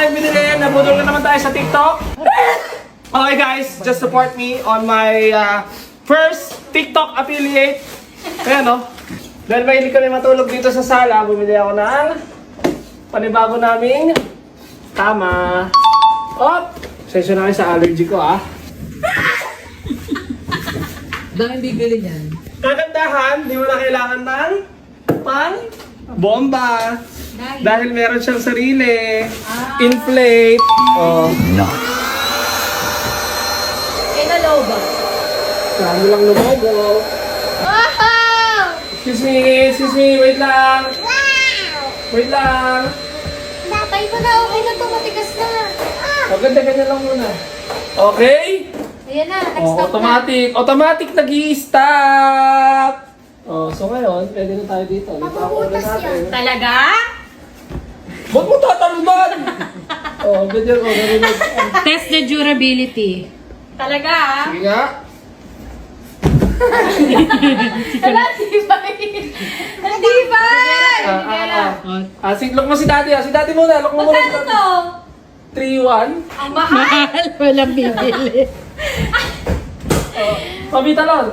tayong binili. Nabudol na naman tayo sa TikTok. Okay guys, just support me on my first TikTok affiliate. Ayan o. Dahil mahilig kami matulog dito sa sala, bumili ako ng panibago naming tama. Op! Sensya na kayo sa allergy ko Dahil bibili niyan. Kagandahan, di mo na kailangan ng bomba. Dahil meron siyang sarili. Inflate. Oh. Lobo. Kami lang lumobo. Wow! Excuse me, wait lang. Wait lang. Napay mo na, okay na to, matigas na. Maganda, ganyan lang muna. Okay? Ayan na, Oh, nag-stop na. automatic nag-i-stop. Oh, so ngayon, pwede na tayo dito. Dito ako ulit natin. Talaga? Ba't mo tatalunan? Oh, ganyan, oh, narinig. Test the durability. Talaga? Sige nga. Wala, tibay. Tibay! Lock mo si daddy, Si daddy muna, lock mo muna. Magkano to? 3-1. Ang mahal. Mahal, walang bibili. Pabita lang.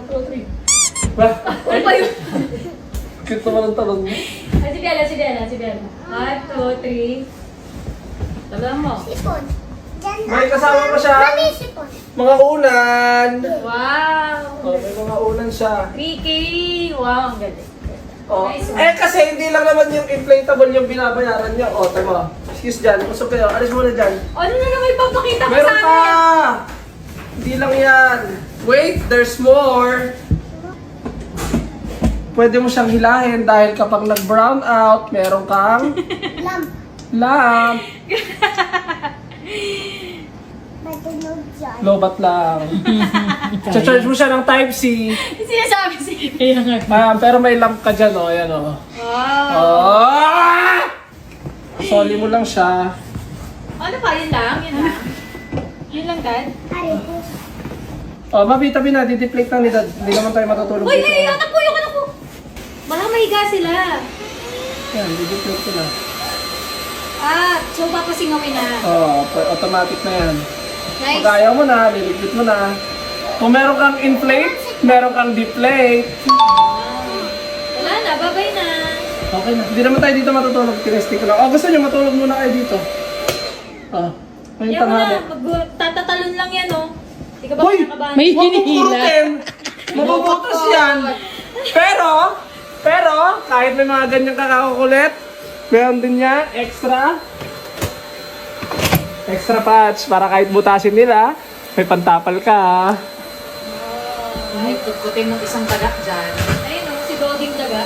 1, 2, 3. Ba? Ano ba yun? Cute naman ang talon mo. Si Bella. 1, 2, 3. Tagal mo. May kasama pa siya. Mga ulan. Wow. Oh, may mga ulan siya. 3K. Wow, ang galing. Oh. Nice one. Kasi hindi lang naman yung inflatable yung binabayaran niya. Oh, tama. Excuse dyan. Gusto kayo. Alis muna dyan. Ano na naman ipapakita mo Meron sa pa! amin? Hindi lang yan. Wait, there's more. Pwede mo siyang hilahin dahil kapag nag-brown out, meron kang lamp. Lobat lang. Cha-charge mo siya ng Type-C. Sinasabi siya. Kaya nga. Pero may lamp ka dyan, oh. Ayan, oh. Wow. Oh! Soli mo lang siya. Ano pa? Yun lang? Yun lang, Dad? Oh, mabitabi na. Di-deflate lang ni Dad. Hindi naman tayo matutulog Uy, dito. anak po! Baka mahiga sila. Yan, di-deflate ko na. So papasingawin na. Oh, automatic na yan. Nice. Pag ayaw mo na, liligpit mo na. Kung meron kang inflate, meron kang deflate. Wala na, babay na. Okay na. Hindi naman tayo dito matutulog. Tinesting ko lang. Oh, gusto nyo matulog muna kayo dito. Oh, ngayong Yan mo tanghali. na, tatatalon lang yan, oh. Di ka ba Hoy! kinakabahan? May Huwag mong hinihila. kurutin! Mabubutas yan! Pero, kahit may mga ganyang kakakukulit, meron din niya extra patch para kahit butasin nila, may pantapal ka. Ay, tukutin ng isang taga dyan. Ayun, oh, si Doding daga.